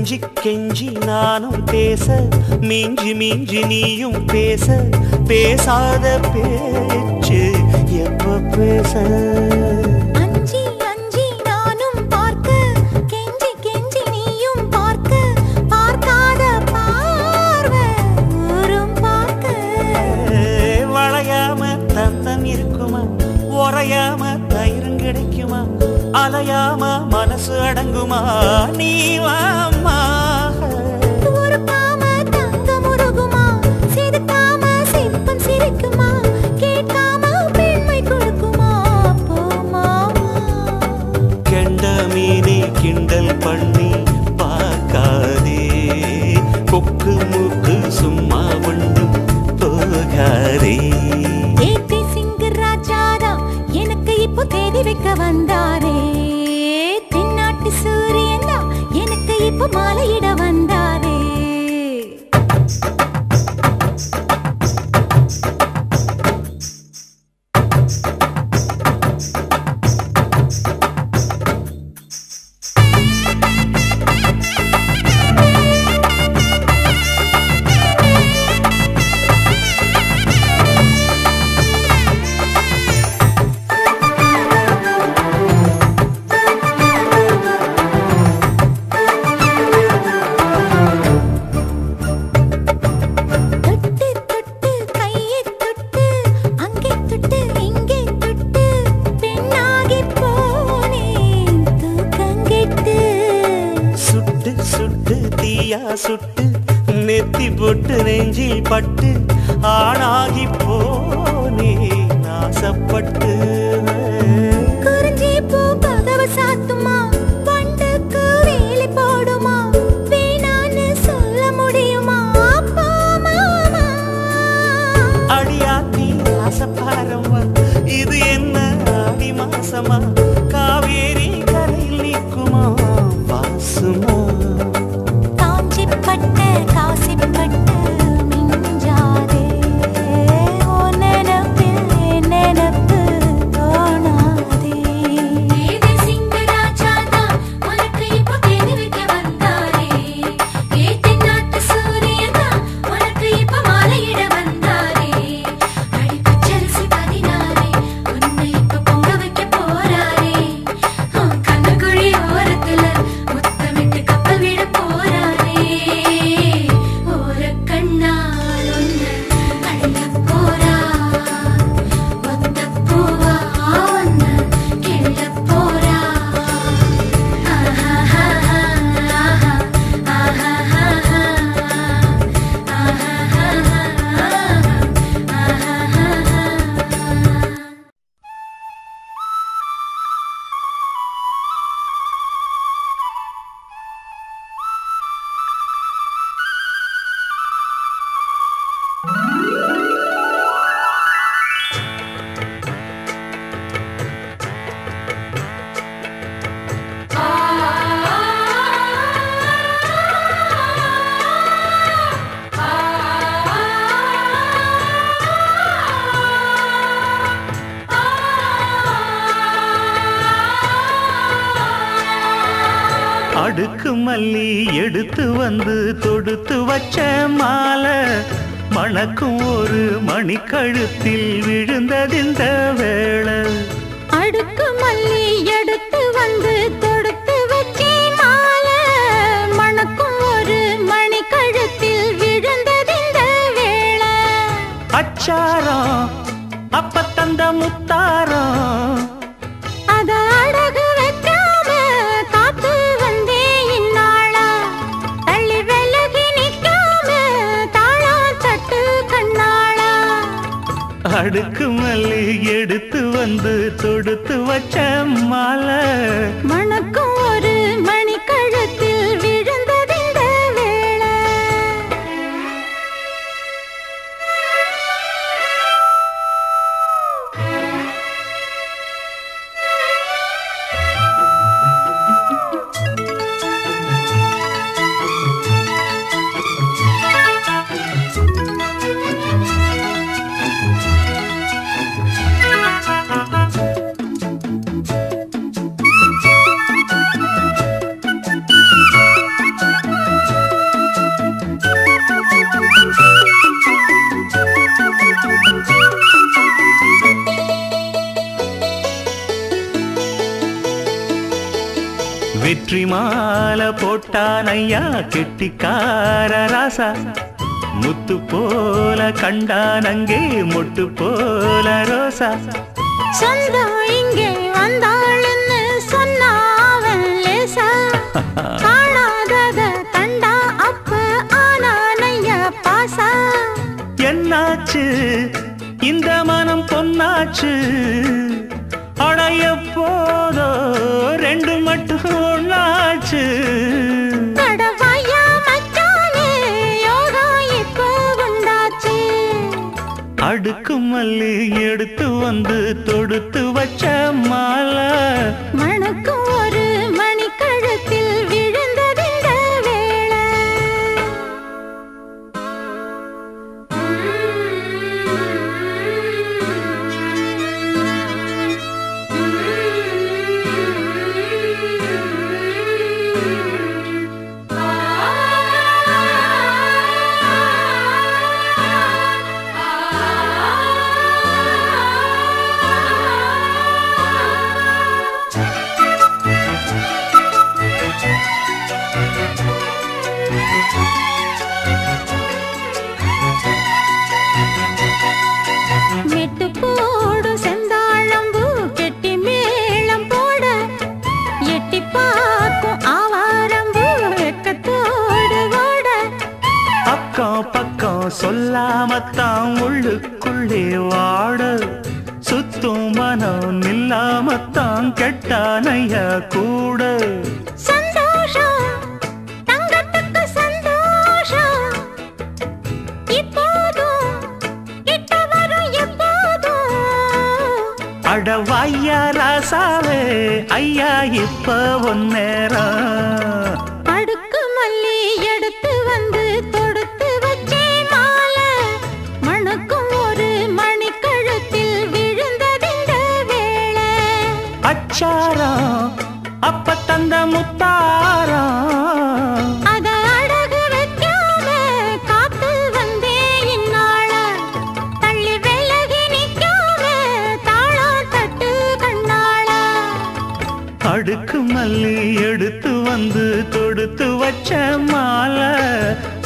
கெஞ்சி கெஞ்சி நானும் பேச மிஞ்சி மிஞ்சி நீயும் பேச பேசாத பேச்சு எப்ப பேச அஞ்சி அஞ்சி நானும் பார்க்க கெஞ்சி கெஞ்சி நீயும் பார்க்க பார்க்காத பார்வை ஊரும் பார்க்க வளையாம தந்தம் இருக்குமா உறையாம தயிரும் கிடைக்குமா அலையாம மனசு அடங்குமா நீ வாம்மா ஒரு காம தங்கம் உருகுமா சிரிக்காம சிப்பம் சிரிக்குமா கேட்காம பெண்மை கொடுக்குமா போமா கெண்ட மீனை கிண்டல் பண்ணி பார்க்காதே கொக்கு மூக்கு சும்மா ஒன்று போகாதே ஏத்தி சிங்க ராஜாதா எனக்கு இப்போ தேடி வைக்க வந்தாரே தென்னாட்டு சூரியன் தான் எனக்கு இப்போ மாலையிட வந்தாரே சுட்டு நெத்தி போட்டு நெஞ்சில் பட்டு ஆணாகி போனே நாசப்பட்டு குறிஞ்சி பூ கதவை சாத்துமா பண்டுக்கு வேலி போடுமா வேணான்னு சொல்ல முடியுமா போமா அடியாத்தி ஆசப்பாரம்மா இது என்ன ஆடி மாசமா காவேரி கரையில் நிற்குமா வாசுமா காஞ்சிப்பட்டு காசிப்பட்டு மிஞ்சாதே ஓ நினப்பில் நினப்பு தோணாதே ஏதே சிங்கராஜாதா உனக்கு இப்போ தேடி வைக்க வந்தாரே ஏத்தி நாட்டு சூரியனா உனக்கு இப்போ மாலையிட வந்தாரே அடி பச்சரிசி 16 உன்னை இப்போ பொங்க வைக்க போறாரே கண்ணகுழி ஓரத்துல முத்தமிட்டு கப்பல் விட போறாரே ஓர கண்ணால் உன்னை அடைய போறா ஒத்த பூவா உன்னை கிள்ள போறா அடுக்கு மல்லி எடுத்து வந்து தொடுத்து வச்ச மாலை மணக்கும் ஒரு மணிக்கழுத்தில் விழுந்ததிந்த வேளை அடுக்கு மல்லி எடுத்து வந்து தொடுத்து வச்சே மாலை மணக்கும் ஒரு மணி கழுத்தில் விழுந்ததிந்த வேளை அச்சாரம் அப்ப தந்த முத்தாரம் அத அழகு வைக்காம காத்து வந்தே இந்நாளா தள்ளி விலகி நிற்காம தாளா தட்டு கண்ணாளா அடுக்கு மல்லி எடுத்து வந்து தொடுத்து வச்ச மாலை மணக்கும் ஒரு மணி கழுத்தில் விழுந்ததிந்த வேளை வெற்றி மாலை போட்டான் ஐயா கெட்டிக்கார ராசா முத்து போல கண்டான் அங்கே மொட்டு போல ரோசா சொந்தம் இங்கே வந்தாள்னு சொன்னாவன் லேசா காணாதத கண்டா அப்ப ஆனானையா பாசா என்னாச்சு இந்த மனம் பொன்னாச்சு அடைய போதோ ரெண்டு மட்டும் ஒண்ணாச்சு கடவாயா மச்சானே யோகா இப்போ உண்டாச்சு அடுக்கு மல்லி எடுத்து வந்து தொடுத்து வச்ச மாலை மணக்கும் ஒரு மணி கழுத்தில் விழுந்ததிந்த வேளை மெட்டு போடும் செந்தாழம்பூ கெட்டி மேளம் போட எட்டி பார்க்கும் ஆவாரம்பூ வெக்கத்தோடு ஓட அக்கம் பக்கம் சொல்லாமத்தான் உள்ளுக்குள்ளே வாட சுத்தும் மனம் நில்லாமத்தான் கெட்டானைய கூட சந்தோஷம் தங்கத்துக்கு சந்தோஷம் இப்போதும் கிட்ட வரும் எப்போதும் அடவாய்யா ராசாவே ஐயா இப்ப ஒன்னேரம் அடுக்கு மல்லி எடுத்து வந்து தொடுத்து வச்சே மாலை மணக்கும் ஒரு மணி கழுத்தில் விழுந்ததிந்த வேளை அச்சாரம் அப்ப தந்த முத்தாரம் அத அடகு வைக்காம காத்து வந்தே இந்நாள தள்ளி விலகி நிக்காம தாளம் தட்டு கண்ணாள அடுக்கு மல்லி எடுத்து வந்து தொடுத்து வச்ச மாலை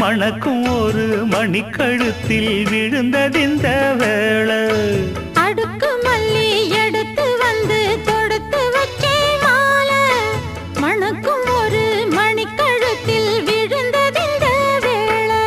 மணக்கும் ஒரு மணிக்கழுத்தில் விழுந்ததிந்த வேளை அடுக்கு மல்லி எடுத்து வந்து தொடுத்து வச்சே மாலை மணக்கும் ஒரு மணி கழுத்தில் விழுந்ததிந்த வேளை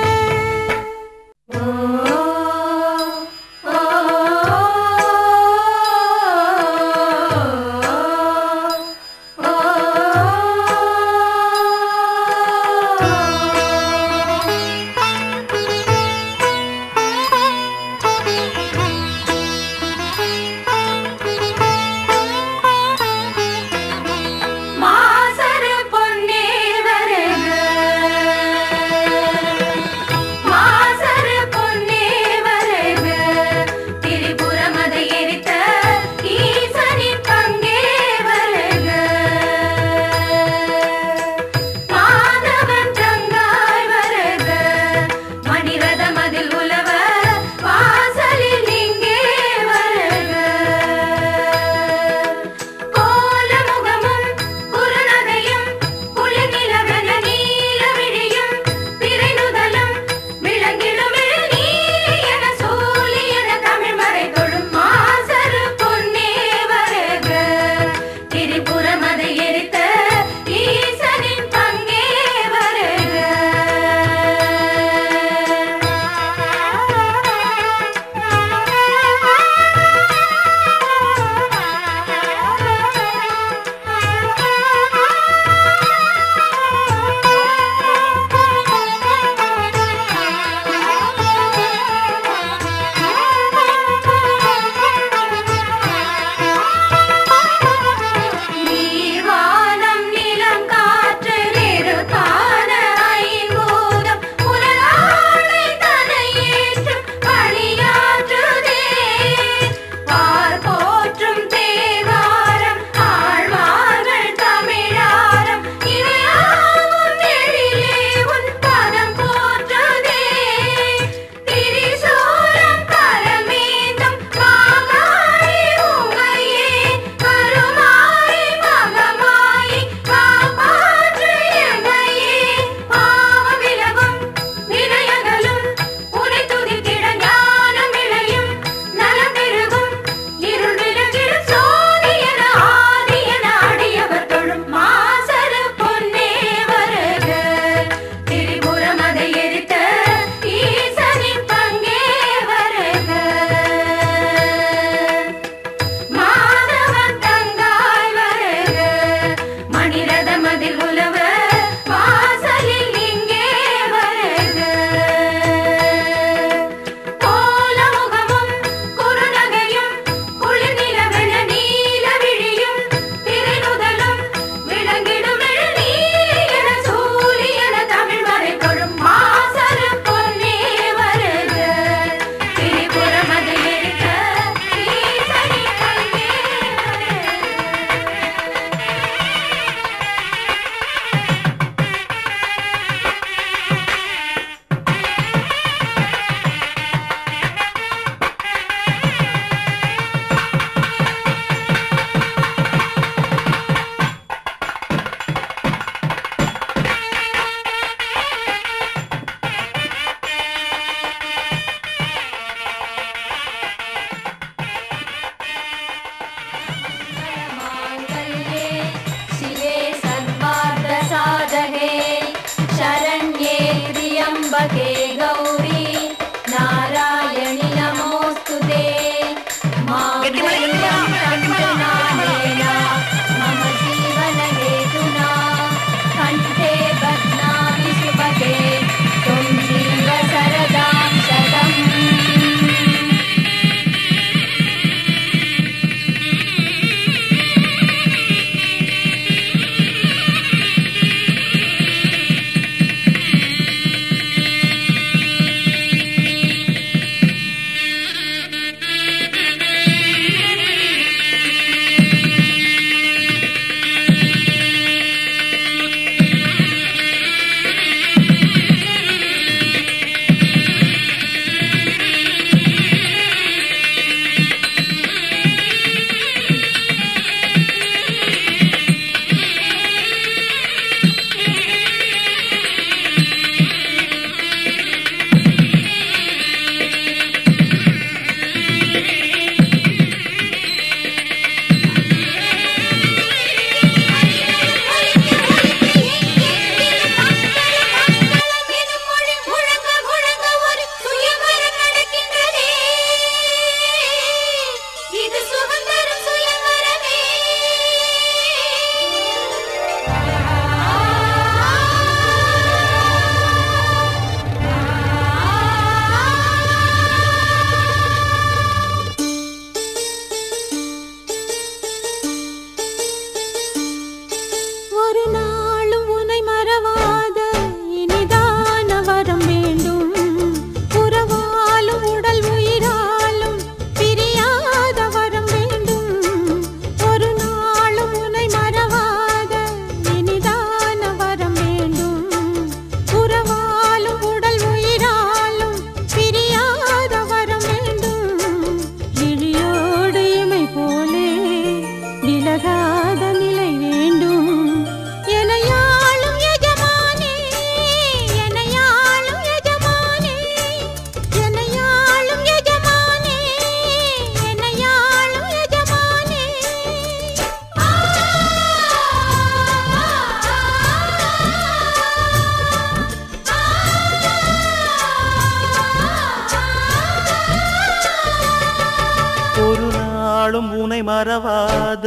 நாளும் உனை மறவாத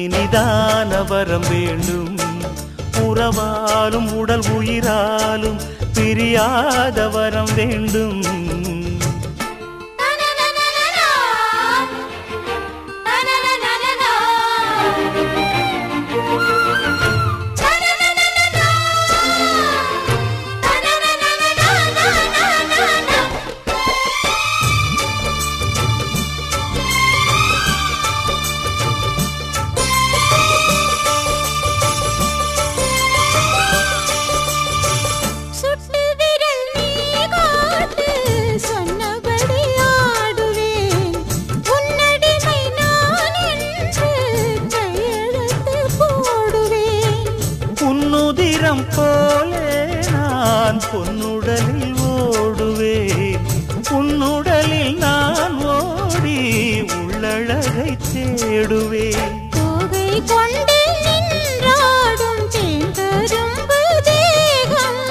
இனிதான வரம் வேண்டும். உறவாலும் உடல் உயிராலும் பிரியாத வரம் வேண்டும். போலே நான் பொன்னுடலில் ஓடுவேன். உன்னுடலில் நான் ஓடி உள்ளழகை தேடுவேன். தோகை கொண்டு நின்றாடும் தேங்கரும்பு தேகம்,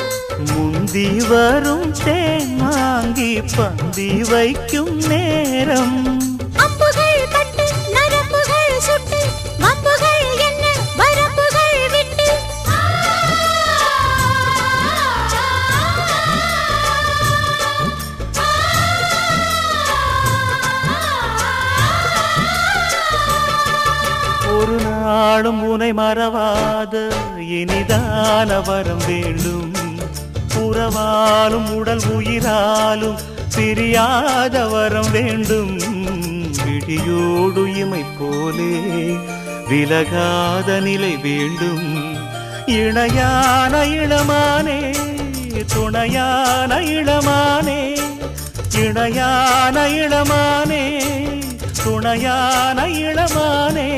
முந்தி வரும் தேன் வாங்கி பந்தி வைக்கும் நேரம். அம்புகள் பட்டு நரம்புகள் சுட்டு வம்புகள் என்ன வரம்புகள் விட்டு ஒரு நாளும் உனை மறவாத இனிதான வரம் வேண்டும். உறவாலும் உடல் உயிராலும் பிரியாத வரம் வேண்டும். விழியோடு இமை போலே விலகாத நிலை வேண்டும். இணையான இளமானே துணையான இளமானே, இணையான இளமானே துணையான இளமானே.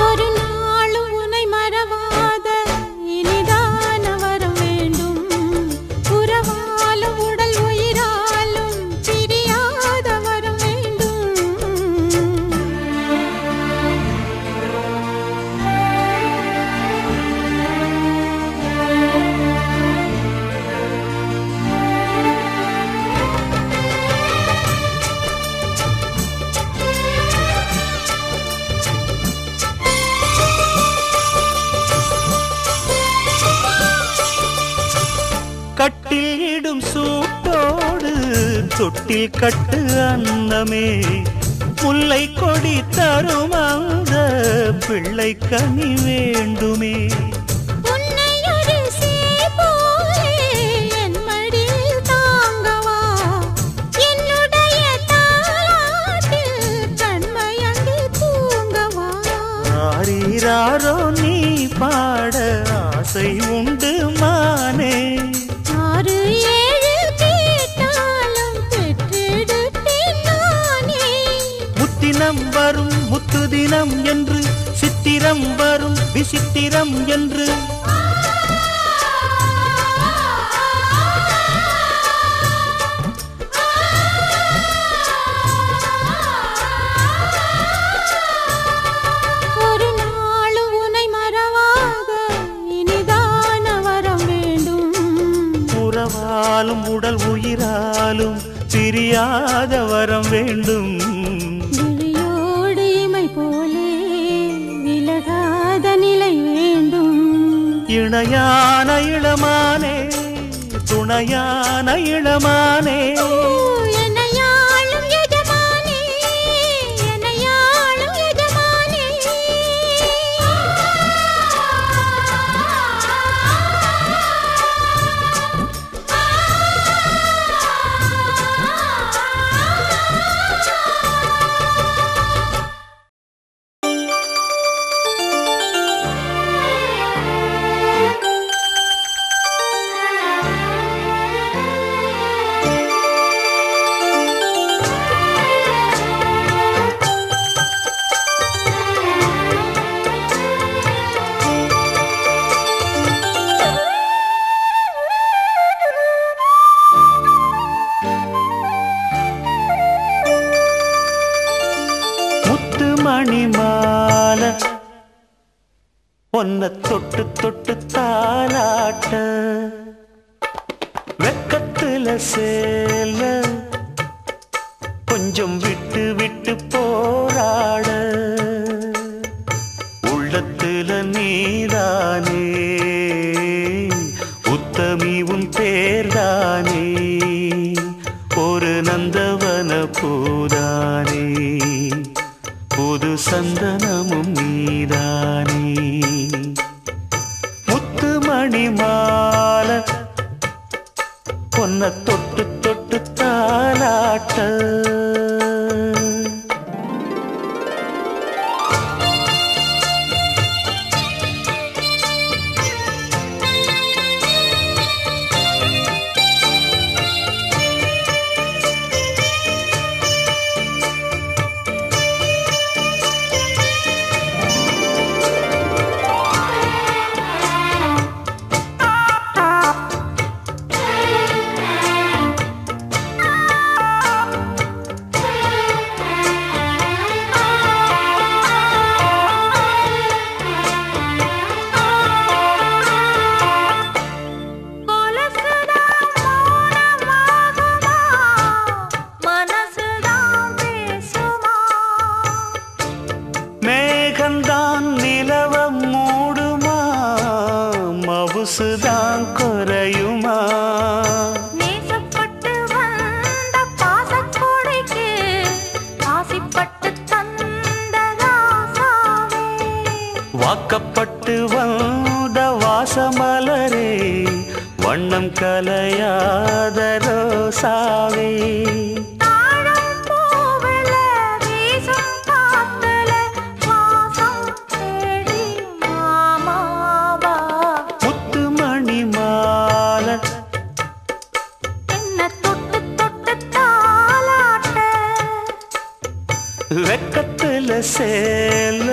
ஒரு நாளும் உனை மறவாத இனிதான வரம் வேண்டும். உறவாலும் உடல் உயிராலும் பிரியாத வரம் வேண்டும். கட்டில் இடும் சூட்டோடு தொட்டில் கட்டு அன்னமே, முல்லை கொடி தரும் அந்த பிள்ளை கனி வேண்டுமே. உன்னை ஒரு சேய் போலே என் மடியில் தாங்கவா, என்னுடைய தாலாட்டில் கண்மயங்கி தூங்கவா. ஆரீராரோ நீ பாட ஆசை உண்டு மானே. 6 7 கேட்டாலும் பெற்றெடுப்பேன் நானே. முத்தினம் வரும் முத்து தினம் என்று, சித்திரம் வரும் விசித்திரம் என்று. ஒரு நாளும் உனை மறவாத இனிதான வரம் வேண்டும். உறவாலும் உடல் உயிராலும் பிரியாத வரம் வேண்டும். விழியோடு இமை போலே விலகாத நிலை வேண்டும். இணையான இளமானே துணையான இளமானே. என்னையாளும் எஜமானே, என்னையாளும் எஜமானே. ஒன்ன தொட்டு தொட்டு தாலாட்ட வெக்கத்துல சேல கொஞ்சம் விட்டு விட்டு போராட உள்ளத்துல நீதானே உத்தமி உன் பேர்தானே ஒரு நந்தவன பூதானே புது சந்தனமும் நீதானே முத்துமணி மாலை பொன்ன தொட்டு தொட்டு தாலாட்ட மேகந்தான் நிலவம் மூடுமா மவுசுதான் குறையுமா நேசப்பட்டு வந்த பாசக்கொடைக்கு ஆசிப்பட்டு தந்த ராசாவே வாக்கப்பட்டு வந்த வாசமலரே வண்ணம் கலையாத ரோசாவே வெக்கத்துல சேல